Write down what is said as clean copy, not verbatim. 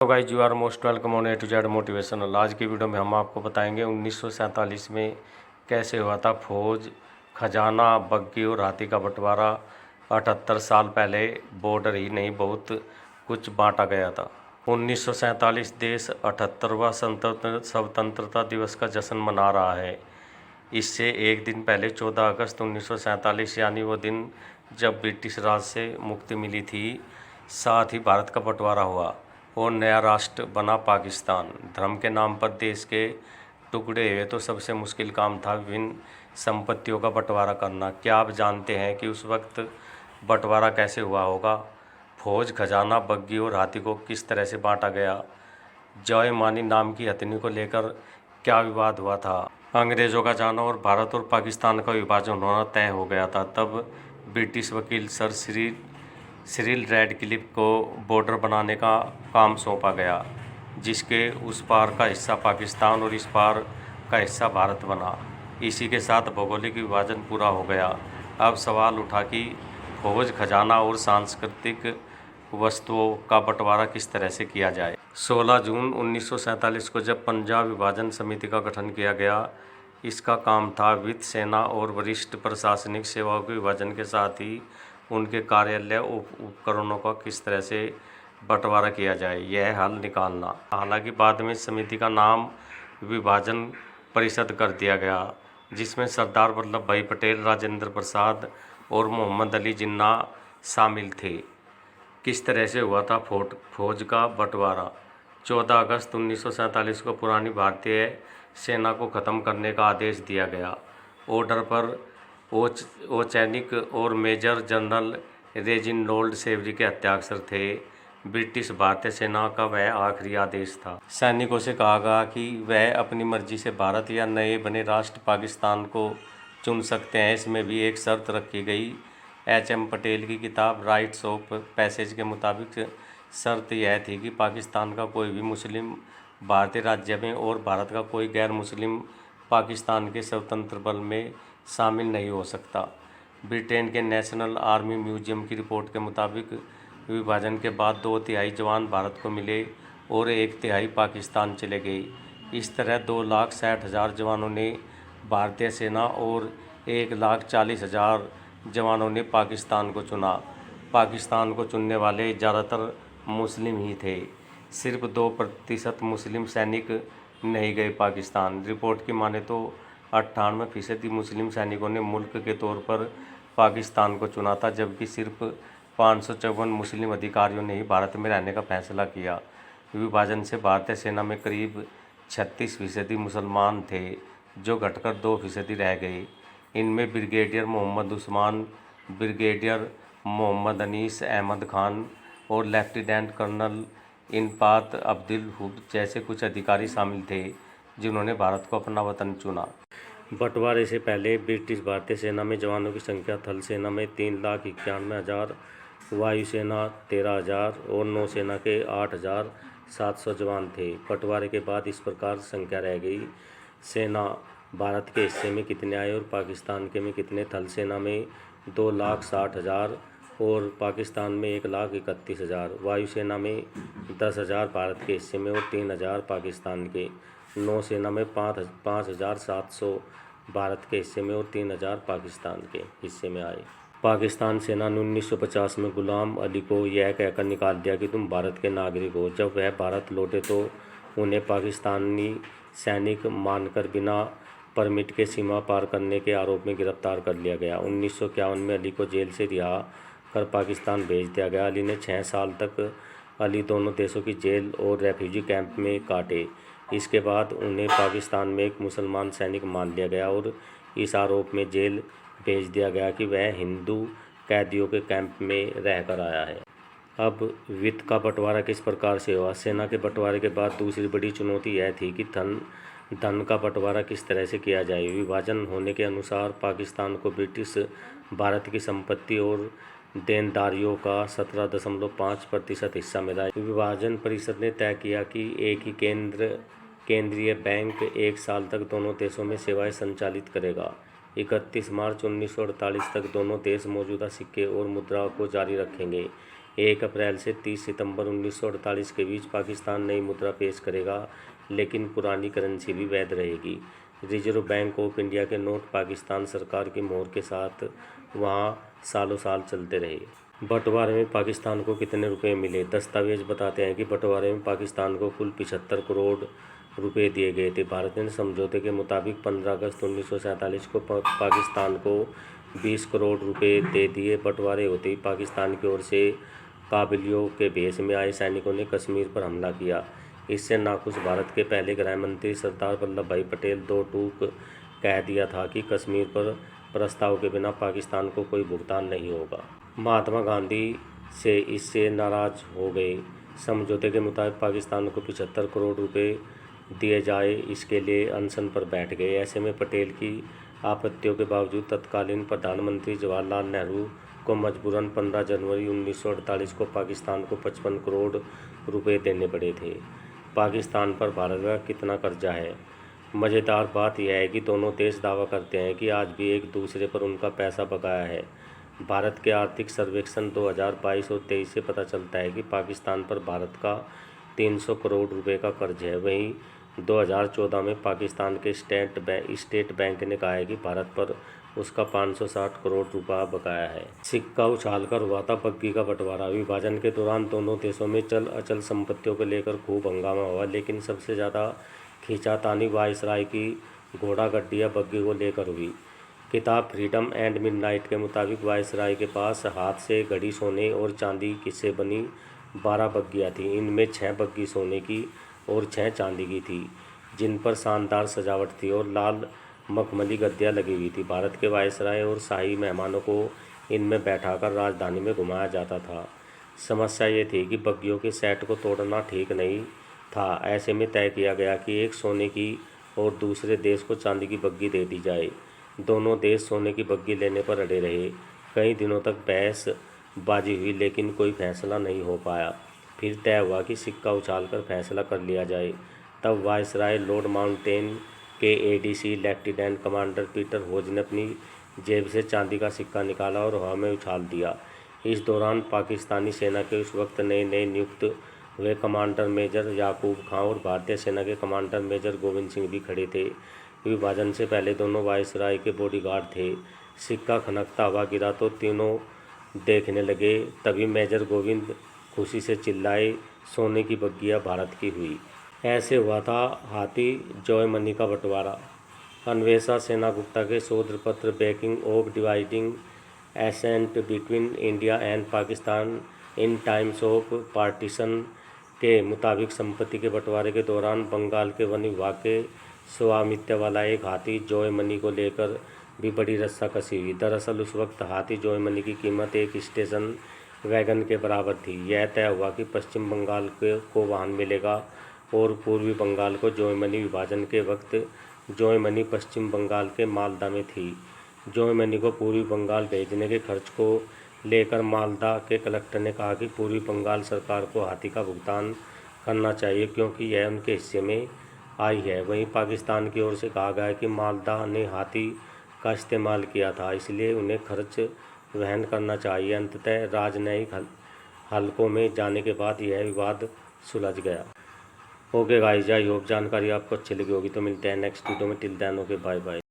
तो guys you are most welcome on A to Z motivational. आज की video में हम आपको बताएंगे 1947 में कैसे हुआ था फौज, खजाना, बग्घी और हाथी का बंटवारा। 78 साल पहले बॉर्डर ही नहीं बहुत कुछ बांटा गया था। 1947 देश 78वां स्वतंत्रता दिवस का जश्न मना रहा है। इससे एक दिन पहले 14 अगस्त 1947 यानी वो दिन जब ब्रिटिश राज से मुक्ति मिली थी, साथ ही भारत का बंटवारा हुआ और नया राष्ट्र बना पाकिस्तान। धर्म के नाम पर देश के टुकड़े हुए तो सबसे मुश्किल काम था विभिन्न संपत्तियों का बंटवारा करना। क्या आप जानते हैं कि उस वक्त बंटवारा कैसे हुआ होगा? फौज, खजाना, बग्घी और हाथी को किस तरह से बांटा गया? जॉय मानी नाम की हथनी को लेकर क्या विवाद हुआ था? अंग्रेज़ों का जाना और भारत और पाकिस्तान का विभाजन होना तय हो गया था। तब ब्रिटिश वकील सर सिरिल रैडक्लिफ को बॉर्डर बनाने का काम सौंपा गया, जिसके उस पार का हिस्सा पाकिस्तान और इस पार का हिस्सा भारत बना। इसी के साथ भौगोलिक विभाजन पूरा हो गया। अब सवाल उठा कि फौज, खजाना और सांस्कृतिक वस्तुओं का बंटवारा किस तरह से किया जाए। 16 जून 1947 को जब पंजाब विभाजन समिति का गठन किया गया, इसका काम था वित्त, सेना और वरिष्ठ प्रशासनिक सेवाओं के विभाजन के साथ ही उनके कार्यालय उपकरणों का किस तरह से बंटवारा किया जाए, यह हल निकालना। हालांकि बाद में समिति का नाम विभाजन परिषद कर दिया गया, जिसमें सरदार वल्लभ भाई पटेल, राजेंद्र प्रसाद और मोहम्मद अली जिन्ना शामिल थे। किस तरह से हुआ था फौज का बंटवारा? 14 अगस्त 1947 को पुरानी भारतीय सेना को ख़त्म करने का आदेश दिया गया। ऑर्डर पर ओचैनिक और मेजर जनरल रेजिनोल्ड सेवरी के हस्ताक्षर थे। ब्रिटिश भारतीय सेना का वह आखिरी आदेश था। सैनिकों से कहा गया कि वह अपनी मर्जी से भारत या नए बने राष्ट्र पाकिस्तान को चुन सकते हैं। इसमें भी एक शर्त रखी गई। एच.एम. पटेल की किताब राइट्स ऑफ पैसेज के मुताबिक शर्त यह थी कि पाकिस्तान का कोई भी मुस्लिम भारतीय राज्य में और भारत का कोई गैर मुस्लिम पाकिस्तान के स्वतंत्र बल में शामिल नहीं हो सकता। ब्रिटेन के नेशनल आर्मी म्यूजियम की रिपोर्ट के मुताबिक विभाजन के बाद 2/3 जवान भारत को मिले और 1/3 पाकिस्तान चले गए। इस तरह 2,60,000 जवानों ने भारतीय सेना और 1,40,000 जवानों ने पाकिस्तान को चुना। पाकिस्तान को चुनने वाले ज़्यादातर मुस्लिम ही थे। सिर्फ 2% मुस्लिम सैनिक नहीं गए पाकिस्तान। रिपोर्ट की माने तो 98% मुस्लिम सैनिकों ने मुल्क के तौर पर पाकिस्तान को चुना था, जबकि सिर्फ 554 मुस्लिम अधिकारियों ने ही भारत में रहने का फैसला किया। विभाजन से भारतीय सेना में करीब 36% मुसलमान थे, जो घटकर 2% रह गए। इनमें ब्रिगेडियर मोहम्मद उस्मान, ब्रिगेडियर मोहम्मद अनीस अहमद खान और लेफ्टिनेंट कर्नल इनपात अब्दुल हुड जैसे कुछ अधिकारी शामिल थे, जिन्होंने भारत को अपना वतन चुना। बंटवारे से पहले ब्रिटिश भारतीय सेना में जवानों की संख्या थल सेना में 3,91,000, वायुसेना 13,000 और नौसेना के 8,700 जवान थे। बंटवारे के बाद इस प्रकार संख्या रह गई। सेना भारत के हिस्से में कितने आए और पाकिस्तान के में कितने? थल सेना में 2,60,000 और पाकिस्तान में 1,31,000। वायुसेना में 10,000 भारत के हिस्से में और 3,000 पाकिस्तान के। नौसेना में 5,700 भारत के हिस्से में और 3,000 पाकिस्तान के हिस्से में आए। पाकिस्तान सेना ने 1950 में गुलाम अली को यह कहकर निकाल दिया कि तुम भारत के नागरिक हो। जब वह भारत लौटे तो उन्हें पाकिस्तानी सैनिक मानकर बिना परमिट के सीमा पार करने के आरोप में गिरफ्तार कर लिया गया। 1951 में अली को जेल से रिहा कर पाकिस्तान भेज दिया गया। अली ने 6 साल तक दोनों देशों की जेल और रेफ्यूजी कैंप में काटे। इसके बाद उन्हें पाकिस्तान में एक मुसलमान सैनिक मान लिया गया और इस आरोप में जेल भेज दिया गया कि वह हिंदू कैदियों के कैंप में रहकर आया है। अब वित्त का बंटवारा किस प्रकार से हुआ? सेना के बंटवारे के बाद दूसरी बड़ी चुनौती यह थी कि धन का बंटवारा किस तरह से किया जाए। विभाजन होने के अनुसार पाकिस्तान को ब्रिटिश भारत की संपत्ति और देनदारियों का 17.5% हिस्सा मिला। विभाजन परिषद ने तय किया कि एक ही केंद्रीय बैंक 1 साल तक दोनों देशों में सेवाएं संचालित करेगा। 31 मार्च 1948 तक दोनों देश मौजूदा सिक्के और मुद्राओं को जारी रखेंगे। 1 अप्रैल से 30 सितंबर 1948 के बीच पाकिस्तान नई मुद्रा पेश करेगा, लेकिन पुरानी करेंसी भी वैध रहेगी। रिजर्व बैंक ऑफ इंडिया के नोट पाकिस्तान सरकार की मोहर के साथ वहाँ सालों साल चलते रहे। बंटवारे में पाकिस्तान को कितने रुपए मिले? दस्तावेज बताते हैं कि बंटवारे में पाकिस्तान को कुल 75 करोड़ रुपए दिए गए थे। भारत ने समझौते के मुताबिक 15 अगस्त 1947 को पाकिस्तान को 20 करोड़ रुपए दे दिए। बंटवारे होते ही पाकिस्तान की ओर से काबिलियों के भेष में आए सैनिकों ने कश्मीर पर हमला किया। इससे नाखुश भारत के पहले गृह मंत्री सरदार वल्लभ भाई पटेल दो टूक कह दिया था कि कश्मीर पर प्रस्ताव के बिना पाकिस्तान को कोई भुगतान नहीं होगा। महात्मा गांधी से इससे नाराज हो गए। समझौते के मुताबिक पाकिस्तान को 75 करोड़ रुपए दिए जाए, इसके लिए अनशन पर बैठ गए। ऐसे में पटेल की आपत्तियों के बावजूद तत्कालीन प्रधानमंत्री जवाहरलाल नेहरू को मजबूरन 15 जनवरी 1948 को पाकिस्तान को 55 करोड़ रुपए देने पड़े थे। पाकिस्तान पर भारत का कितना कर्जा है? मज़ेदार बात यह है कि दोनों देश दावा करते हैं कि आज भी एक दूसरे पर उनका पैसा बकाया है। भारत के आर्थिक सर्वेक्षण 2022 और 2023 से पता चलता है कि पाकिस्तान पर भारत का 300 करोड़ रुपए का कर्ज है। वहीं 2014 में पाकिस्तान के स्टेट बैंक ने कहा है कि भारत पर उसका 560 करोड़ रुपया बकाया है। सिक्का उछालकर हुआ था बग्घी का बंटवारा। विभाजन के दौरान दोनों देशों में चल अचल संपत्तियों को लेकर खूब हंगामा हुआ, लेकिन सबसे ज़्यादा खींचातानी वायसराय की घोड़ा गड्डी या बग्घी को लेकर हुई। किताब फ्रीडम एंड मिडनाइट के मुताबिक वायसराय के पास हाथ से घड़ी सोने और चांदी से बनी 12 बग्घियाँ थीं। इनमें 6 बग्घी सोने की और 6 चांदी की थी, जिन पर शानदार सजावट थी और लाल मखमली गद्दियाँ लगी हुई थी। भारत के वायसराय और शाही मेहमानों को इनमें बैठाकर राजधानी में घुमाया जाता था। समस्या ये थी कि बग्घियों के सेट को तोड़ना ठीक नहीं था। ऐसे में तय किया गया कि एक सोने की और दूसरे देश को चांदी की बग्घी दे दी जाए। दोनों देश सोने की बग्घी लेने पर अड़े रहे। कई दिनों तक बहसबाजी हुई, लेकिन कोई फैसला नहीं हो पाया। फिर तय हुआ कि सिक्का उछालकर फैसला कर लिया जाए। तब वायसराय लॉर्ड माउंटेन के एडीसी लेफ्टिनेंट कमांडर पीटर होज ने अपनी जेब से चांदी का सिक्का निकाला और हवा में उछाल दिया। इस दौरान पाकिस्तानी सेना के उस वक्त नए नए नियुक्त हुए कमांडर मेजर याकूब खां और भारतीय सेना के कमांडर मेजर गोविंद सिंह भी खड़े थे। विभाजन से पहले दोनों वायसराय के बॉडीगार्ड थे। सिक्का खनकता हुआ गिरा तो तीनों देखने लगे। तभी मेजर गोविंद खुशी से चिल्लाए, सोने की बग्घियाँ भारत की हुई। ऐसे हुआ था हाथी जॉय मनी का बंटवारा। अन्वेषा सेनागुप्ता के शोध पत्र बैकिंग ऑफ डिवाइडिंग एसेंट between India and Pakistan in times of partition के मुताबिक संपत्ति के बंटवारे के दौरान बंगाल के वन विभाग के स्वामित्व वाला एक हाथी जॉय मनी को लेकर भी बड़ी रस्साकसी हुई। दरअसल उस वक्त हाथी जॉय मनी की कीमत एक स्टेशन वैगन के बराबर थी। यह तय हुआ कि पश्चिम बंगाल को वाहन मिलेगा और पूर्वी बंगाल को जॉय मनी। विभाजन के वक्त जॉय मनी पश्चिम बंगाल के मालदा में थी। जॉय मनी को पूर्वी बंगाल भेजने के खर्च को लेकर मालदा के कलेक्टर ने कहा कि पूर्वी बंगाल सरकार को हाथी का भुगतान करना चाहिए, क्योंकि यह उनके हिस्से में आई है। वहीं पाकिस्तान की ओर से कहा गया कि मालदा ने हाथी का इस्तेमाल किया था, इसलिए उन्हें खर्च वहन करना चाहिए। अंततः राजनयिक हलकों में जाने के बाद यह विवाद सुलझ गया। ओके गाइस, आई होप जानकारी आपको अच्छी लगी होगी। तो मिलते हैं नेक्स्ट वीडियो में। Till then okay, bye bye.